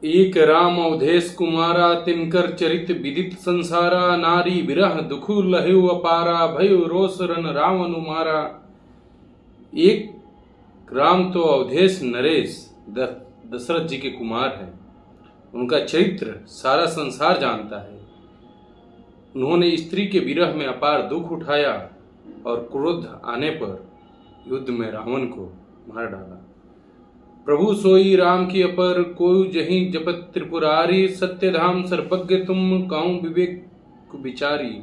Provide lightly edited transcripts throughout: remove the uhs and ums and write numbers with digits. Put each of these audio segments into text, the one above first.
एक राम अवधेश कुमारा तिनकर चरित विदित संसारा। नारी विरह दुखु लहु अपारा भयो रोष रन रावण मारा। एक राम तो अवधेश नरेश दशरथ जी के कुमार हैं। उनका चरित्र सारा संसार जानता है। उन्होंने स्त्री के विरह में अपार दुख उठाया और क्रोध आने पर युद्ध में रावण को मार डाला। प्रभु सोई राम की अपर कोई जहीं जपत त्रिपुरारी। सत्यधाम सर्वज्ञ तुम काहू विवेक विचारी।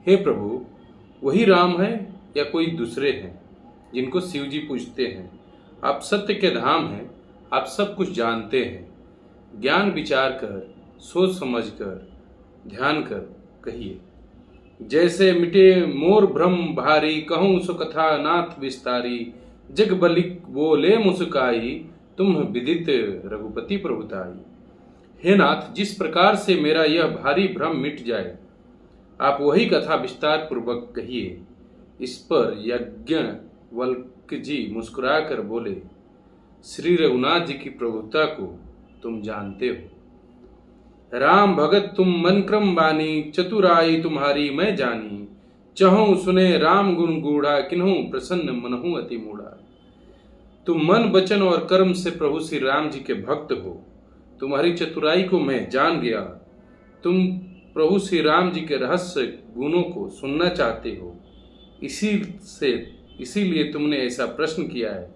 हे प्रभु, वही राम है या कोई दूसरे हैं जिनको शिव जी पूजते हैं? आप सत्य के धाम हैं, आप सब कुछ जानते हैं। ज्ञान विचार कर, सोच समझ कर, ध्यान कर कहिए। जैसे मिटे मोर भ्रम भारी, कहूँ सो कथा नाथ विस्तारी। जग बलिक बोले मुस्काई, तुम विदित रघुपति प्रभुताई। हे नाथ, जिस प्रकार से मेरा यह भारी भ्रम मिट जाए, आप वही कथा विस्तार पूर्वक कहिए। इस पर यज्ञवल्क्य जी मुस्कुरा कर बोले, श्री रघुनाथ जी की प्रभुता को तुम जानते हो। राम भगत तुम मन क्रम बानी, चतुराई तुम्हारी मैं जानी। चहु सुने राम गुण गूढ़ा, किन्हु प्रसन्न मनहु अति मूढ़ा। तुम मन वचन और कर्म से प्रभु श्री राम जी के भक्त हो। तुम्हारी चतुराई को मैं जान गया। तुम प्रभु श्री राम जी के रहस्य गुणों को सुनना चाहते हो, इसीलिए तुमने ऐसा प्रश्न किया है।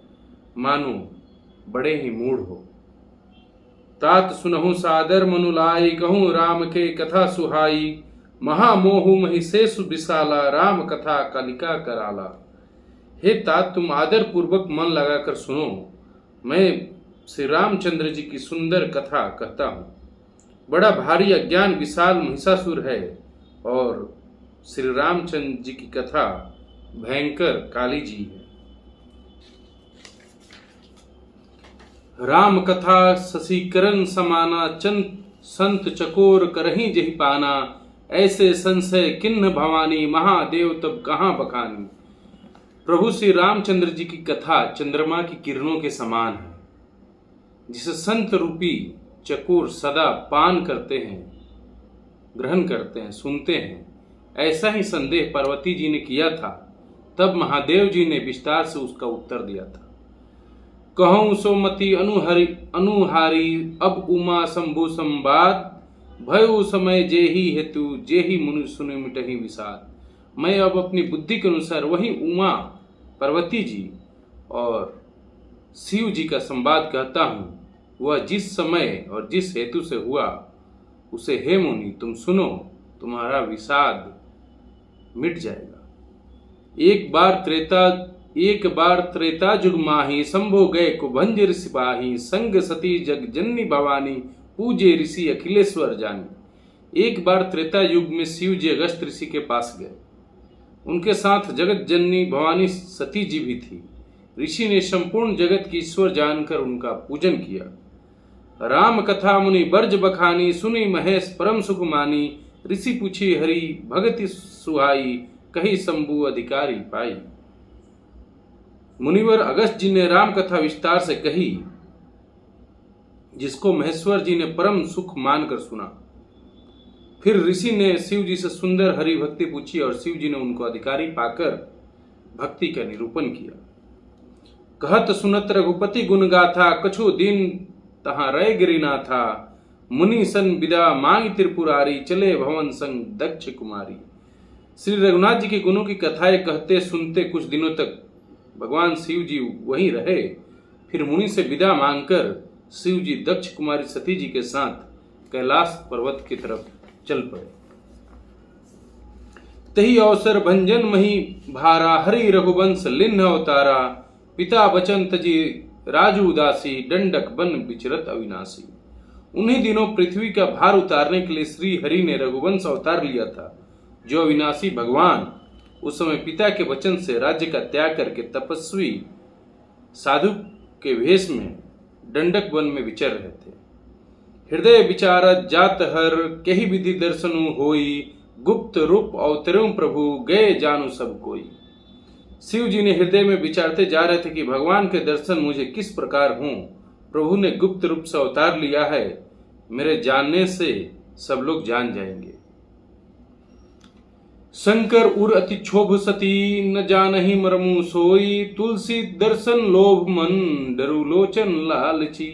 मानो बड़े ही मूढ़ हो। तात सुनहु सादर मनुलाई, कहूँ राम के कथा सुहाई। महामोहु महिषेषु विशाला, राम कथा कलिका कराला। हे तात, तुम आदर पूर्वक मन लगाकर सुनो। मैं श्री रामचंद्र जी की सुंदर कथा कहता हूँ। बड़ा भारी अज्ञान विशाल महिषासुर है और श्री रामचंद्र जी की कथा भयंकर काली जी है। राम कथा शशिकरण समाना, चंद संत चकोर करही जहि पाना। ऐसे संशय किन्न भवानी, महादेव तब कहाँ बखानी। प्रभु श्री रामचंद्र जी की कथा चंद्रमा की किरणों के समान है, जिसे संत रूपी चकोर सदा पान करते हैं, ग्रहण करते हैं, सुनते हैं। ऐसा ही संदेह पार्वती जी ने किया था। तब महादेव जी ने विस्तार से उसका उत्तर दिया था। कहूँ सोमति अनुहारी, अब उमा शंभु संवाद। भयो समय जेहि हेतु, जेहि मुनि सुनि मिटहि विषाद। मैं अब अपनी बुद्धि के अनुसार वही उमा पार्वती जी और शिव जी का संवाद कहता हूँ। वह जिस समय और जिस हेतु से हुआ, उसे हे मुनि तुम सुनो, तुम्हारा विषाद मिट जाएगा। एक बार त्रेता जुग माही, शंभो गए कुभंज सिपाही। संग सती जग जननी भवानी, पूजे ऋषि अखिलेश्वर जानी। एक बार त्रेता युग में शिव जी अगस्त ऋषि के पास गए। उनके साथ जगत जननी भवानी सती जी भी थी। ऋषि ने संपूर्ण जगत की ईश्वर जानकर उनका पूजन किया। राम कथा मुनि बर्ज बखानी, सुनी महेश परम सुख मानी। ऋषि पूछी हरि भगति सुहाई, कही शंभु अधिकारी पाई। मुनिवर अगस्त जी ने राम कथा विस्तार से कही, जिसको महेश्वर जी ने परम सुख मानकर सुना। फिर ऋषि ने शिव जी से सुंदर हरि भक्ति पूछी और शिव जी ने उनको अधिकारी पाकर भक्ति का निरूपण किया। कहत सुनत रघुपति गुण गाथा, कछु दिन तहां रह गिरिना था। मुनि सन विदा मांग त्रिपुरारी, चले भवन संग दक्ष कुमारी। श्री रघुनाथ जी के गुणों की कथाएं कहते सुनते कुछ दिनों तक भगवान शिव जी वहीं रहे। फिर मुनि से विदा मांगकर शिव जी दक्ष कुमारी सती जी के साथ कैलाश पर्वत की तरफ चल पड़े। तही अवसर भंजन मही भारा, हरि रघुवंश लिन्ह अवतारा। पिता बचन तजी राजू उदासी, दंडक बन विचरत अविनाशी। उन्हीं दिनों पृथ्वी का भार उतारने के लिए श्री हरि ने रघुवंश अवतार लिया था। जो अविनाशी भगवान उस समय पिता के वचन से राज्य का त्याग करके तपस्वी साधु के वेश में दंडक वन में विचर रहे थे। हृदय विचारत जात हर, कही विधि दर्शनु होई। गुप्त रूप अवतरऊं प्रभु, गए जानू सब कोई। शिव जी ने हृदय में विचारते जा रहे थे कि भगवान के दर्शन मुझे किस प्रकार हों। प्रभु ने गुप्त रूप से अवतार लिया है, मेरे जानने से सब लोग जान जाएंगे। शंकर उर अति क्षोभ सती, न जानहि मरमु सोई, तुलसी दर्शन लोभ मन, डरु लोचन लालची।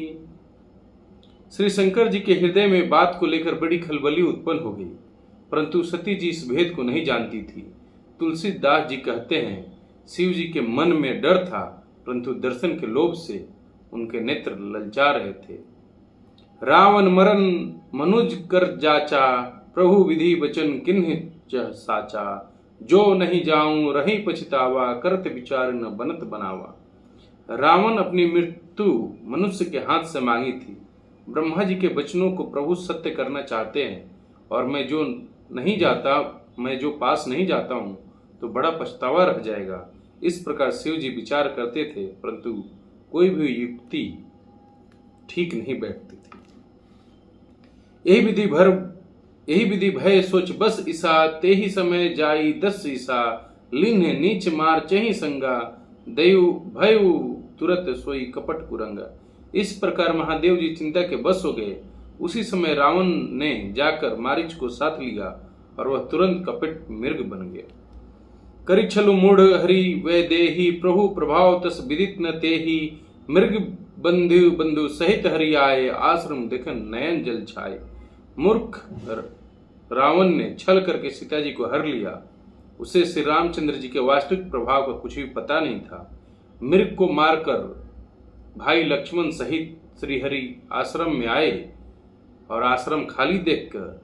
श्री शंकर जी के हृदय में बात को लेकर बड़ी खलबली उत्पन्न हो गई, परंतु सती जी इस भेद को नहीं जानती थी। तुलसीदास जी कहते हैं, शिव जी के मन में डर था, परंतु दर्शन के लोभ से उनके नेत्र ललचा रहे थे। रावण मरन मनुज कर जाचा, प्रभु विधि वचन किन्ह साचा, जो नहीं जाऊं रही पछतावा, करत विचार न बनत बनावा। रावण अपनी मृत्यु मनुष्य के हाथ से मांगी थी। ब्रह्मा जी के वचनों को प्रभु सत्य करना चाहते हैं, और मैं जो पास नहीं जाता हूं तो बड़ा पछतावा रह जाएगा। इस प्रकार शिव जी विचार करते थे, परंतु कोई भी युक्ति ठीक नहीं बैठती थी। यही विधि भय सोच बस ईसा, ते ही समय जाई 10 ईसा, लिन्ह नीच मार चही संगा, दयु भयु तुरत सोई कपट कुरंगा। इस प्रकार महादेव जी चिंता के बस हो गए। उसी समय रावण ने जाकर मारीच को साथ लिया और वह तुरंत कपट मृग बन गया। करी छलु मूढ़ हरि वे देही, प्रभु प्रभाव तस विदित न तेही, मृग बंधु सहित हरि आए, आश्रम देखन नयन जल छाए। मूर्ख रावण ने छल करके सीता जी को हर लिया। उसे श्री रामचंद्र जी के वास्तविक प्रभाव का कुछ भी पता नहीं था। मृग को मारकर भाई लक्ष्मण सहित श्री हरि आश्रम में आए और आश्रम खाली देखकर,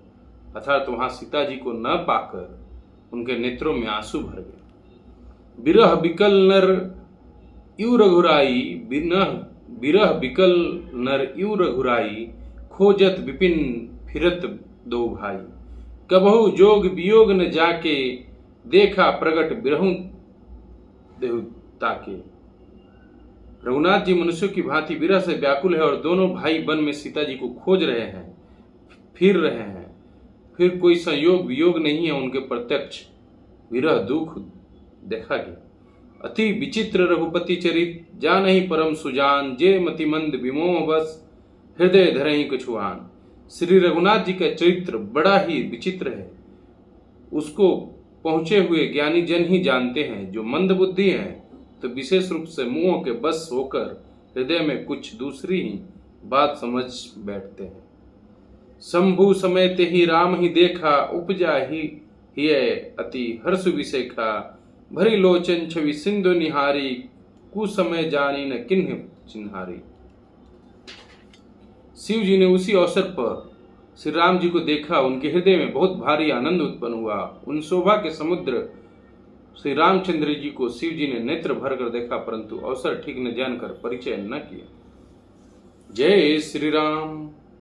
अर्थात वहां सीता जी को न पाकर उनके नेत्रों में आंसू भर गए। बिरह बिकल नर यू रघुराई, बिरह बिकल नर यू रघुराई, खोजत विपिन फिरत दो भाई, कबहु जोग वियोग न जाके, देखा प्रगट बिरहु देहु ताके। रघुनाथ जी मनुष्यों की भांति विरह से व्याकुल है और दोनों भाई वन में सीता जी को खोज रहे हैं, फिर रहे हैं, फिर कोई संयोग वियोग नहीं है। उनके प्रत्यक्ष विरह दुख देखा गया। अति विचित्र रघुपति चरित, जानहि परम सुजान, जे मतिमंद विमोह बस, हृदय धरहि कछुआन। श्री रघुनाथ जी का चरित्र बड़ा ही विचित्र है। उसको पहुंचे हुए ज्ञानी जन ही जानते हैं। जो मंद बुद्धि हैं तो विशेष रूप से मुंह के बस होकर हृदय में कुछ दूसरी ही बात समझ बैठते हैं। शंभु समेत ही राम ही देखा, उपजा ही अति हर्ष विशेखा, भरी लोचन छवि सिंधु निहारी, कुसमय जानी न किन्ह चिन्हारी। शिव जी ने उसी अवसर पर श्री राम जी को देखा। उनके हृदय में बहुत भारी आनंद उत्पन्न हुआ। उन शोभा के समुद्र श्री रामचंद्र जी को शिव जी ने नेत्र भर कर देखा, परंतु अवसर ठीक न जानकर परिचय न किया। जय श्री राम।